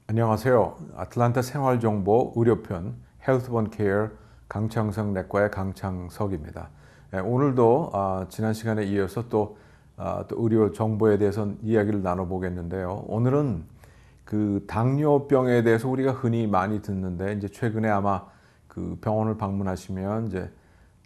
안녕하세요. 아틀란타 생활정보 의료편 헬스원 케어 강창석 내과의 강창석입니다. 오늘도 지난 시간에 이어서 또 의료 정보에 대해서 이야기를 나눠보겠는데요. 오늘은 그 당뇨병에 대해서 우리가 흔히 많이 듣는데 이제 최근에 아마 그 병원을 방문하시면 이제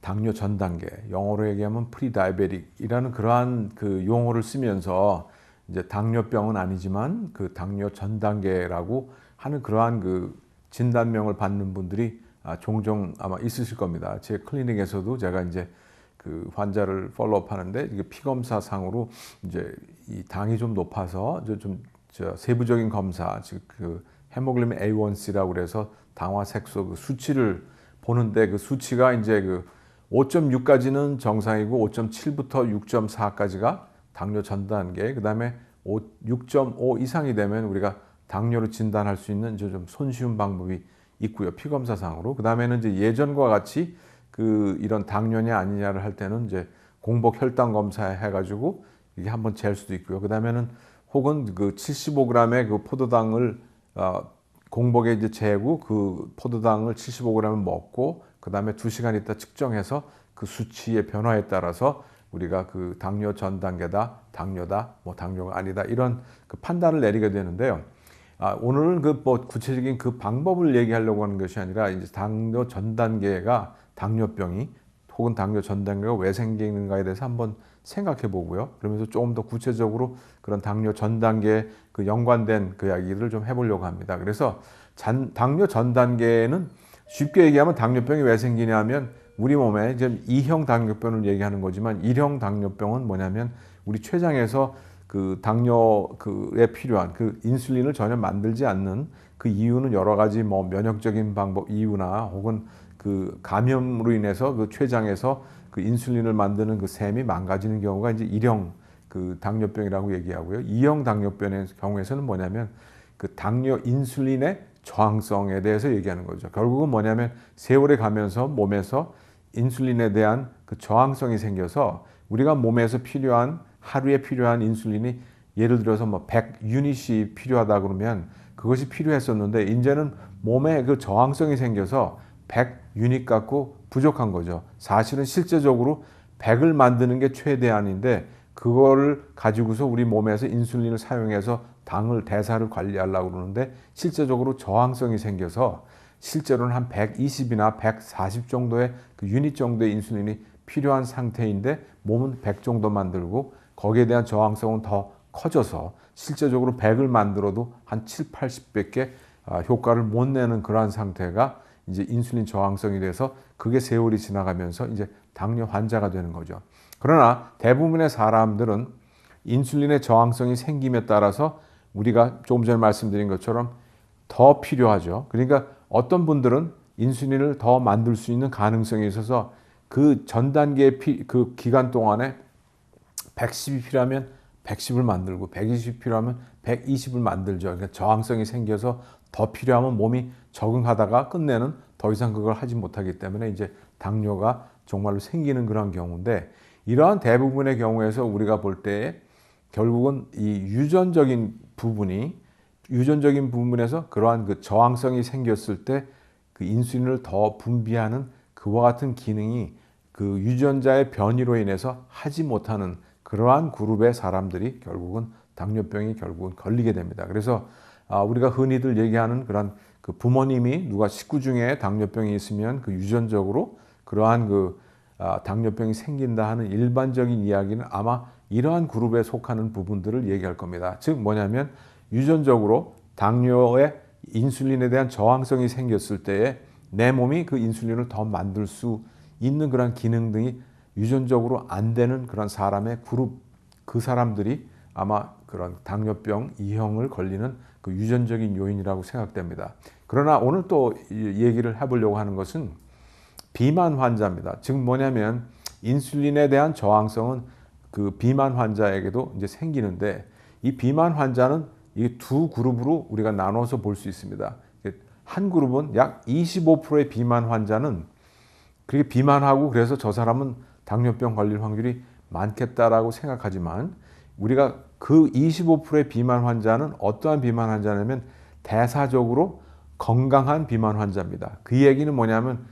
당뇨 전 단계, 영어로 얘기하면 프리다이베틱이라는 그러한 그 용어를 쓰면서 이제 당뇨병은 아니지만 그 당뇨 전 단계라고 하는 그러한 그 진단명을 받는 분들이 종종 아마 있으실 겁니다. 제 클리닉에서도 제가 이제 그 환자를 팔로우업 하는데 이게 피 검사 상으로 이제 이 당이 좀 높아서 좀 세부적인 검사, 즉 그 헤모글로빈 A1C라고 그래서 당화 색소 그 수치를 보는데 그 수치가 이제 그 5.6까지는 정상이고 5.7부터 6.4까지가 당뇨 전 단계, 그 다음에 6.5 이상이 되면 우리가 당뇨로 진단할 수 있는 좀 손쉬운 방법이 있고요. 피검사상으로. 그 다음에는 이제 예전과 같이 그 이런 당뇨냐 아니냐를 할 때는 이제 공복 혈당 검사 해가지고 이게 한번 잴 수도 있고요. 그 다음에는 혹은 그 75g의 그 포도당을 공복에 이제 재고 그 포도당을 75g을 먹고 그 다음에 2시간 있다 측정해서 그 수치의 변화에 따라서 우리가 그 당뇨 전 단계다, 당뇨다, 뭐 당뇨가 아니다 이런 그 판단을 내리게 되는데요. 오늘은 그 뭐 구체적인 그 방법을 얘기하려고 하는 것이 아니라 이제 당뇨 전 단계가 당뇨병이 혹은 당뇨 전 단계가 왜 생기는가에 대해서 한번 생각해 보고요. 그러면서 조금 더 구체적으로 그런 당뇨 전 단계에 그 연관된 그 이야기를 좀 해보려고 합니다. 그래서 당뇨 전 단계는 쉽게 얘기하면 당뇨병이 왜 생기냐면 우리 몸에 이제 2형 당뇨병을 얘기하는 거지만 1형 당뇨병은 뭐냐면 우리 췌장에서 그 당뇨에 필요한 그 인슐린을 전혀 만들지 않는 그 이유는 여러 가지 뭐 면역적인 방법 이유나 혹은 그 감염으로 인해서 그 췌장에서 그 인슐린을 만드는 그 셈이 망가지는 경우가 이제 1형 그 당뇨병이라고 얘기하고요. 2형 당뇨병의 경우에서는 뭐냐면 그 당뇨 인슐린의 저항성에 대해서 얘기하는 거죠. 결국은 뭐냐면 세월이 가면서 몸에서 인슐린에 대한 그 저항성이 생겨서 우리가 몸에서 필요한 하루에 필요한 인슐린이 예를 들어서 뭐 100유닛이 필요하다 그러면 그것이 필요했었는데 이제는 몸에 그 저항성이 생겨서 100유닛 갖고 부족한 거죠. 사실은 실제적으로 100을 만드는 게 최대한인데 그거를 가지고서 우리 몸에서 인슐린을 사용해서 당을 대사를 관리하려고 그러는데 실제적으로 저항성이 생겨서 실제로는 한 120이나 140 정도의 그 유닛 정도의 인슐린이 필요한 상태인데 몸은 100 정도 만들고 거기에 대한 저항성은 더 커져서 실제적으로 100을 만들어도 한 7, 80배께 효과를 못 내는 그러한 상태가 이제 인슐린 저항성이 돼서 그게 세월이 지나가면서 이제 당뇨 환자가 되는 거죠. 그러나 대부분의 사람들은 인슐린의 저항성이 생김에 따라서 우리가 조금 전에 말씀드린 것처럼 더 필요하죠. 그러니까 어떤 분들은 인슐린을 더 만들 수 있는 가능성이 있어서 그 전 단계의 그 기간 동안에 110이 필요하면 110을 만들고 120이 필요하면 120을 만들죠. 그러니까 저항성이 생겨서 더 필요하면 몸이 적응하다가 끝내는 더 이상 그걸 하지 못하기 때문에 이제 당뇨가 정말로 생기는 그런 경우인데 이러한 대부분의 경우에서 우리가 볼 때 결국은 이 유전적인 부분에서 그러한 그 저항성이 생겼을 때 그 인슐린을 더 분비하는 그와 같은 기능이 그 유전자의 변이로 인해서 하지 못하는 그러한 그룹의 사람들이 결국은 당뇨병이 결국은 걸리게 됩니다. 그래서 우리가 흔히들 얘기하는 그런 그 부모님이 누가 식구 중에 당뇨병이 있으면 그 유전적으로 그러한 그 당뇨병이 생긴다 하는 일반적인 이야기는 아마 이러한 그룹에 속하는 부분들을 얘기할 겁니다. 즉 뭐냐면 유전적으로 당뇨의 인슐린에 대한 저항성이 생겼을 때에 내 몸이 그 인슐린을 더 만들 수 있는 그런 기능 등이 유전적으로 안 되는 그런 사람의 그룹, 그 사람들이 아마 그런 당뇨병 2형을 걸리는 그 유전적인 요인이라고 생각됩니다. 그러나 오늘 또 얘기를 해보려고 하는 것은 비만 환자입니다. 즉 뭐냐면 인슐린에 대한 저항성은 그 비만 환자에게도 이제 생기는데 이 비만 환자는 이 두 그룹으로 우리가 나눠서 볼 수 있습니다. 한 그룹은 약 25%의 비만 환자는 그렇게 비만하고 그래서 저 사람은 당뇨병 걸릴 확률이 많겠다라고 생각하지만 우리가 그 25%의 비만 환자는 어떠한 비만 환자냐면 대사적으로 건강한 비만 환자입니다. 그 얘기는 뭐냐면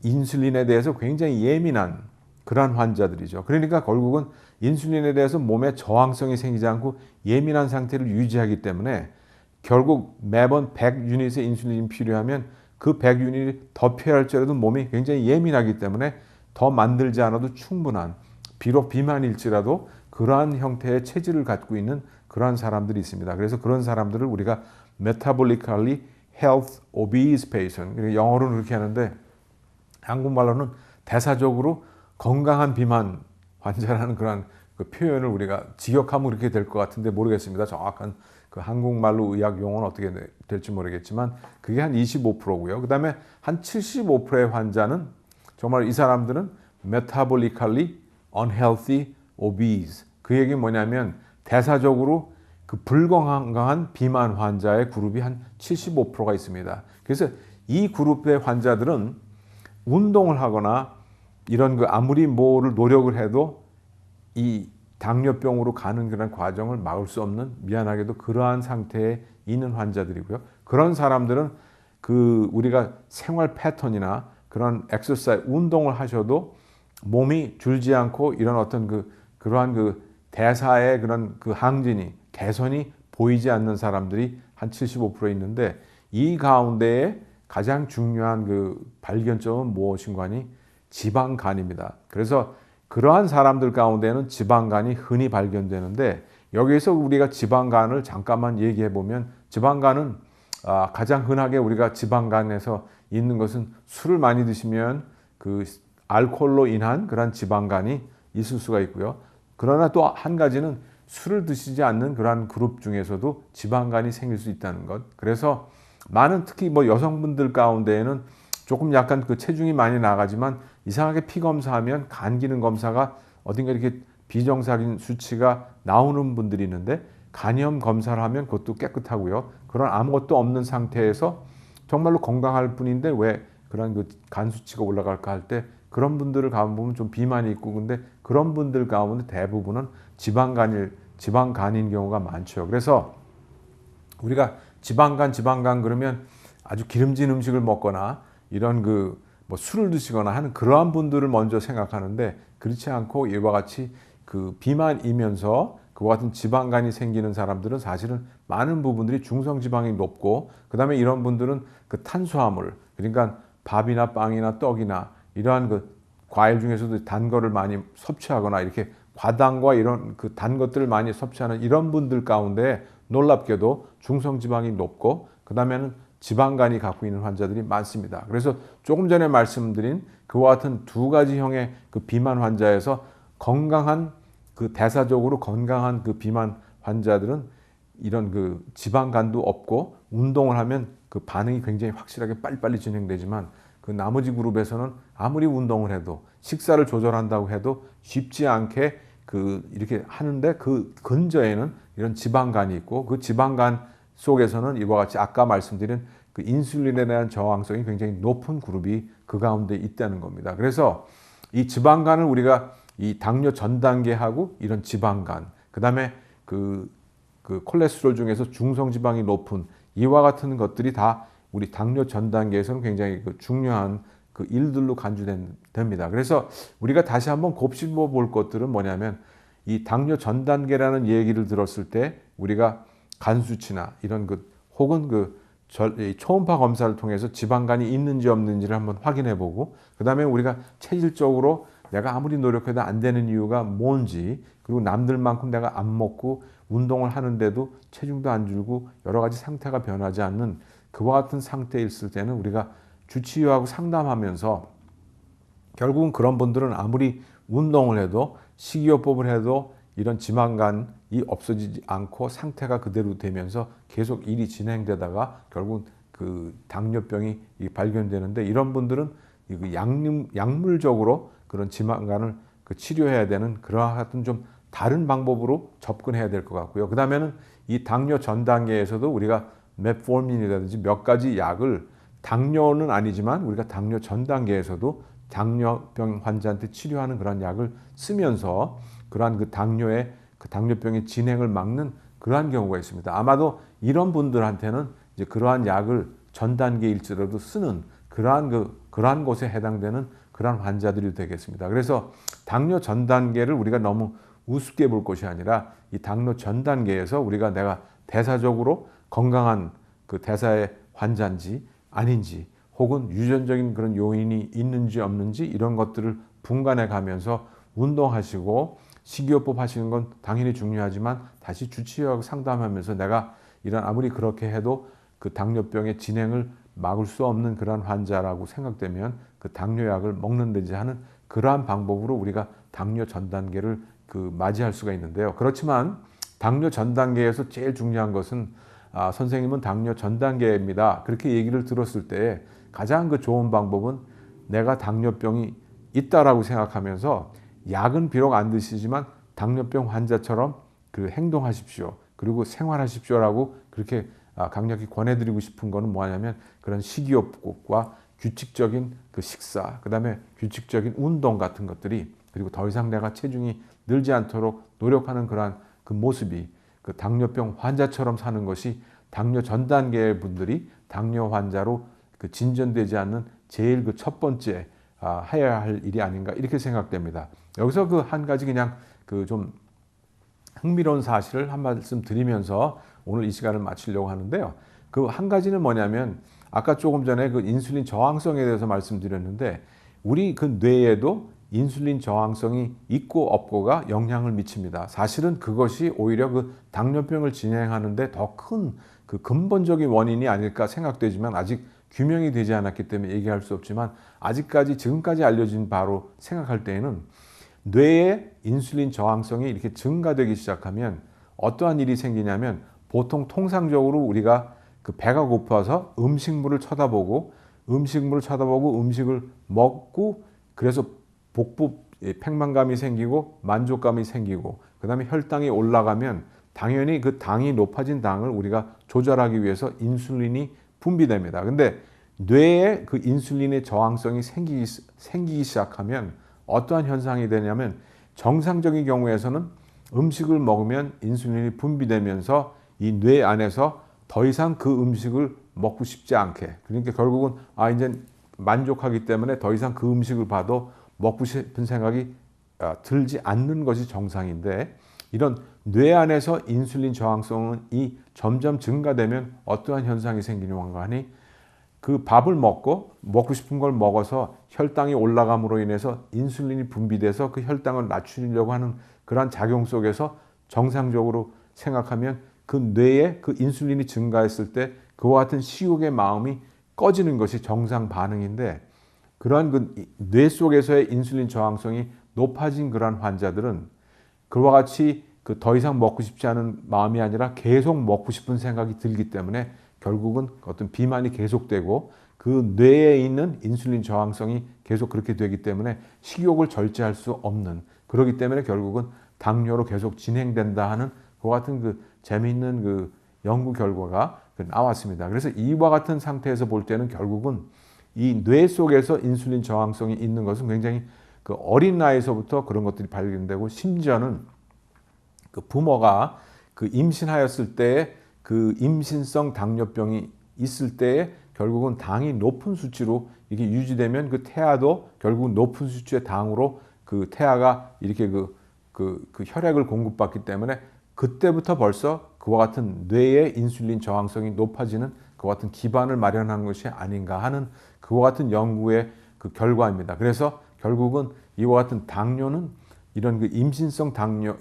인슐린에 대해서 굉장히 예민한 그런 환자들이죠. 그러니까 결국은 인슐린에 대해서 몸에 저항성이 생기지 않고 예민한 상태를 유지하기 때문에 결국 매번 100유닛의 인슐린이 필요하면 그 100유닛이 더 필요할지라도 몸이 굉장히 예민하기 때문에 더 만들지 않아도 충분한, 비록 비만일지라도 그러한 형태의 체질을 갖고 있는 그러한 사람들이 있습니다. 그래서 그런 사람들을 우리가 metabolically health obese patient, 영어로는 그렇게 하는데 한국말로는 대사적으로 건강한 비만 환자라는 그런 그 표현을 우리가 직역하면 그렇게 될 것 같은데 모르겠습니다. 정확한 그 한국말로 의학 용어는 어떻게 될지 모르겠지만 그게 한 25%고요. 그 다음에 한 75%의 환자는 정말 이 사람들은 metabolically unhealthy obese. 그 얘기는 뭐냐면 대사적으로 그 불건강한 비만 환자의 그룹이 한 75%가 있습니다. 그래서 이 그룹의 환자들은 운동을 하거나 이런 그 아무리 뭐를 노력을 해도 이 당뇨병으로 가는 그런 과정을 막을 수 없는, 미안하게도 그러한 상태에 있는 환자들이고요. 그런 사람들은 그 우리가 생활 패턴이나 그런 엑서사이즈, 운동을 하셔도 몸이 줄지 않고 이런 어떤 그러한 그 대사의 그런 그 항진이, 개선이 보이지 않는 사람들이 한 75% 있는데 이 가운데에 가장 중요한 그 발견점은 무엇인가 하니 지방간입니다. 그래서 그러한 사람들 가운데는 지방간이 흔히 발견되는데 여기에서 우리가 지방간을 잠깐만 얘기해 보면 지방간은 가장 흔하게 우리가 지방간에서 있는 것은 술을 많이 드시면 그 알코올로 인한 그런 지방간이 있을 수가 있고요. 그러나 또 한 가지는 술을 드시지 않는 그러한 그룹 중에서도 지방간이 생길 수 있다는 것. 그래서 많은 특히 뭐 여성분들 가운데에는 조금 약간 그 체중이 많이 나가지만 이상하게 피 검사하면 간 기능 검사가 어딘가 이렇게 비정상인 수치가 나오는 분들이 있는데 간염 검사를 하면 그것도 깨끗하고요. 그런 아무것도 없는 상태에서 정말로 건강할 뿐인데 왜 그런 그 간 수치가 올라갈까 할 때 그런 분들을 가보면 좀 비만이 있고 근데 그런 분들 가운데 대부분은 지방간인 경우가 많죠. 그래서 우리가 지방간 그러면 아주 기름진 음식을 먹거나 이런 뭐 술을 드시거나 하는 그러한 분들을 먼저 생각하는데 그렇지 않고 이와 같이 그 비만이면서 그와 같은 지방간이 생기는 사람들은 사실은 많은 부분들이 중성지방이 높고 그 다음에 이런 분들은 그 탄수화물, 그러니까 밥이나 빵이나 떡이나 이러한 그 과일 중에서도 단 거를 많이 섭취하거나 이렇게 과당과 이런 그 단 것들을 많이 섭취하는 이런 분들 가운데 놀랍게도 중성지방이 높고 그 다음에는 지방간이 갖고 있는 환자들이 많습니다. 그래서 조금 전에 말씀드린 그와 같은 두 가지 형의 그 비만 환자에서 건강한 그 대사적으로 건강한 그 비만 환자들은 이런 그 지방간도 없고 운동을 하면 그 반응이 굉장히 확실하게 빨리빨리 진행되지만 그 나머지 그룹에서는 아무리 운동을 해도 식사를 조절한다고 해도 쉽지 않게 그 이렇게 하는데 그 근저에는 이런 지방간이 있고 그 지방간 속에서는 이와 같이 아까 말씀드린 그 인슐린에 대한 저항성이 굉장히 높은 그룹이 그 가운데 있다는 겁니다. 그래서 이 지방간을 우리가 이 당뇨 전 단계하고 이런 지방간, 그 다음에 그 콜레스테롤 중에서 중성지방이 높은 이와 같은 것들이 다 우리 당뇨 전 단계에서는 굉장히 그 중요한 그 일들로 간주됩니다. 그래서 우리가 다시 한번 곱씹어 볼 것들은 뭐냐면 이 당뇨 전 단계라는 얘기를 들었을 때 우리가 간 수치나 이런 혹은 초음파 검사를 통해서 지방간이 있는지 없는지를 한번 확인해 보고 그 다음에 우리가 체질적으로 내가 아무리 노력해도 안 되는 이유가 뭔지, 그리고 남들만큼 내가 안 먹고 운동을 하는데도 체중도 안 줄고 여러 가지 상태가 변하지 않는 그와 같은 상태에 있을 때는 우리가 주치의하고 상담하면서 결국은 그런 분들은 아무리 운동을 해도 식이요법을 해도 이런 지방간이 없어지지 않고 상태가 그대로 되면서 계속 일이 진행되다가 결국 그 당뇨병이 발견되는데 이런 분들은 약물적으로 그런 지방간을 치료해야 되는 그러한 같은 좀 다른 방법으로 접근해야 될 것 같고요. 그 다음에는 이 당뇨 전 단계에서도 우리가 메포민이라든지 몇 가지 약을 당뇨는 아니지만 우리가 당뇨 전 단계에서도 당뇨병 환자한테 치료하는 그런 약을 쓰면서 그러한 그 당뇨병의 진행을 막는 그러한 경우가 있습니다. 아마도 이런 분들한테는 이제 그러한 약을 전 단계일지라도 쓰는 그러한 곳에 해당되는 그러한 환자들이 되겠습니다. 그래서 당뇨 전 단계를 우리가 너무 우습게 볼 것이 아니라 이 당뇨 전 단계에서 우리가 내가 대사적으로 건강한 그 대사의 환자인지 아닌지 혹은 유전적인 그런 요인이 있는지 없는지 이런 것들을 분간해 가면서 운동하시고 식이요법 하시는 건 당연히 중요하지만 다시 주치의하고 상담하면서 내가 이런 아무리 그렇게 해도 그 당뇨병의 진행을 막을 수 없는 그런 환자라고 생각되면 그 당뇨약을 먹는다지 하는 그러한 방법으로 우리가 당뇨 전 단계를 그 맞이할 수가 있는데요. 그렇지만 당뇨 전 단계에서 제일 중요한 것은 선생님은 당뇨 전 단계입니다. 그렇게 얘기를 들었을 때 가장 그 좋은 방법은 내가 당뇨병이 있다라고 생각하면서 약은 비록 안 드시지만 당뇨병 환자처럼 그 행동하십시오. 그리고 생활하십시오라고 그렇게 강력히 권해드리고 싶은 거는 뭐냐면 그런 식이요법과 규칙적인 그 식사, 그다음에 규칙적인 운동 같은 것들이 그리고 더 이상 내가 체중이 늘지 않도록 노력하는 그러한 그 모습이 그 당뇨병 환자처럼 사는 것이 당뇨 전 단계의 분들이 당뇨 환자로 그 진전되지 않는 제일 그 첫 번째 해야 할 일이 아닌가 이렇게 생각됩니다. 여기서 그 한 가지 그냥 그 좀 흥미로운 사실을 한 말씀 드리면서 오늘 이 시간을 마치려고 하는데요. 그 한 가지는 뭐냐면 아까 조금 전에 그 인슐린 저항성에 대해서 말씀드렸는데 우리 그 뇌에도 인슐린 저항성이 있고 없고가 영향을 미칩니다. 사실은 그것이 오히려 그 당뇨병을 진행하는데 더 큰 그 근본적인 원인이 아닐까 생각되지만 아직 규명이 되지 않았기 때문에 얘기할 수 없지만 아직까지 지금까지 알려진 바로 생각할 때에는 뇌의 인슐린 저항성이 이렇게 증가되기 시작하면 어떠한 일이 생기냐면 보통 통상적으로 우리가 그 배가 고파서 음식을 쳐다보고 음식을 먹고 그래서 복부 팽만감이 생기고 만족감이 생기고 그 다음에 혈당이 올라가면 당연히 그 당이 높아진 당을 우리가 조절하기 위해서 인슐린이 분비됩니다. 근데 뇌에 그 인슐린의 저항성이 생기기 시작하면 어떠한 현상이 되냐면 정상적인 경우에서는 음식을 먹으면 인슐린이 분비되면서 이 뇌 안에서 더 이상 그 음식을 먹고 싶지 않게 그러니까 결국은 이제 만족하기 때문에 더 이상 그 음식을 봐도 먹고 싶은 생각이 들지 않는 것이 정상인데 이런 뇌 안에서 인슐린 저항성이 점점 증가되면 어떠한 현상이 생기는가 하니 그 밥을 먹고 싶은 걸 먹어서 혈당이 올라감으로 인해서 인슐린이 분비돼서 그 혈당을 낮추려고 하는 그러한 작용 속에서 정상적으로 생각하면 그 뇌에 그 인슐린이 증가했을 때 그와 같은 식욕의 마음이 꺼지는 것이 정상 반응인데 그러한 그 뇌 속에서의 인슐린 저항성이 높아진 그러한 환자들은 그와 같이 그 더 이상 먹고 싶지 않은 마음이 아니라 계속 먹고 싶은 생각이 들기 때문에 결국은 어떤 비만이 계속되고 그 뇌에 있는 인슐린 저항성이 계속 그렇게 되기 때문에 식욕을 절제할 수 없는 그렇기 때문에 결국은 당뇨로 계속 진행된다 하는 그와 같은 그 재미있는 그 연구 결과가 나왔습니다. 그래서 이와 같은 상태에서 볼 때는 결국은 이 뇌 속에서 인슐린 저항성이 있는 것은 굉장히 그 어린 나이에서부터 그런 것들이 발견되고 심지어는 그 부모가 그 임신하였을 때 그 임신성 당뇨병이 있을 때에 결국은 당이 높은 수치로 이게 유지되면 그 태아도 결국 높은 수치의 당으로 그 태아가 이렇게 그 혈액을 공급받기 때문에 그때부터 벌써 그와 같은 뇌의 인슐린 저항성이 높아지는 그와 같은 기반을 마련한 것이 아닌가 하는 그와 같은 연구의 그 결과입니다. 그래서 결국은 이와 같은 당뇨는 이런 그 임신성 당뇨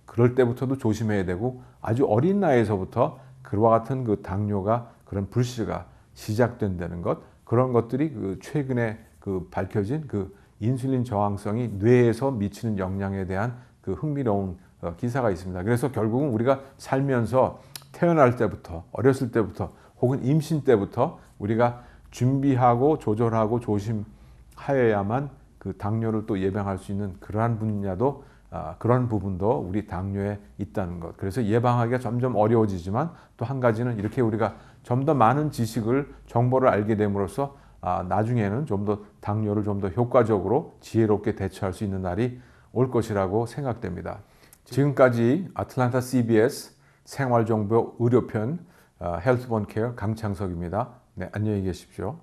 그럴 때부터도 조심해야 되고 아주 어린 나이에서부터 그와 같은 그 당뇨가 그런 불씨가 시작된다는 것 그런 것들이 그 최근에 그 밝혀진 그 인슐린 저항성이 뇌에서 미치는 영향에 대한 그 흥미로운 기사가 있습니다. 그래서 결국은 우리가 살면서 태어날 때부터 어렸을 때부터 혹은 임신 때부터 우리가 준비하고 조절하고 조심하여야만 그 당뇨를 또 예방할 수 있는 그러한 분야도 그런 부분도 우리 당뇨에 있다는 것. 그래서 예방하기가 점점 어려워지지만 또 한 가지는 이렇게 우리가 좀 더 많은 지식을 정보를 알게 됨으로써 나중에는 좀 더 당뇨를 좀 더 효과적으로 지혜롭게 대처할 수 있는 날이 올 것이라고 생각됩니다. 지금까지 아틀란타 CBS 생활정보 의료편 헬스본 케어 강창석입니다. 네, 안녕히 계십시오.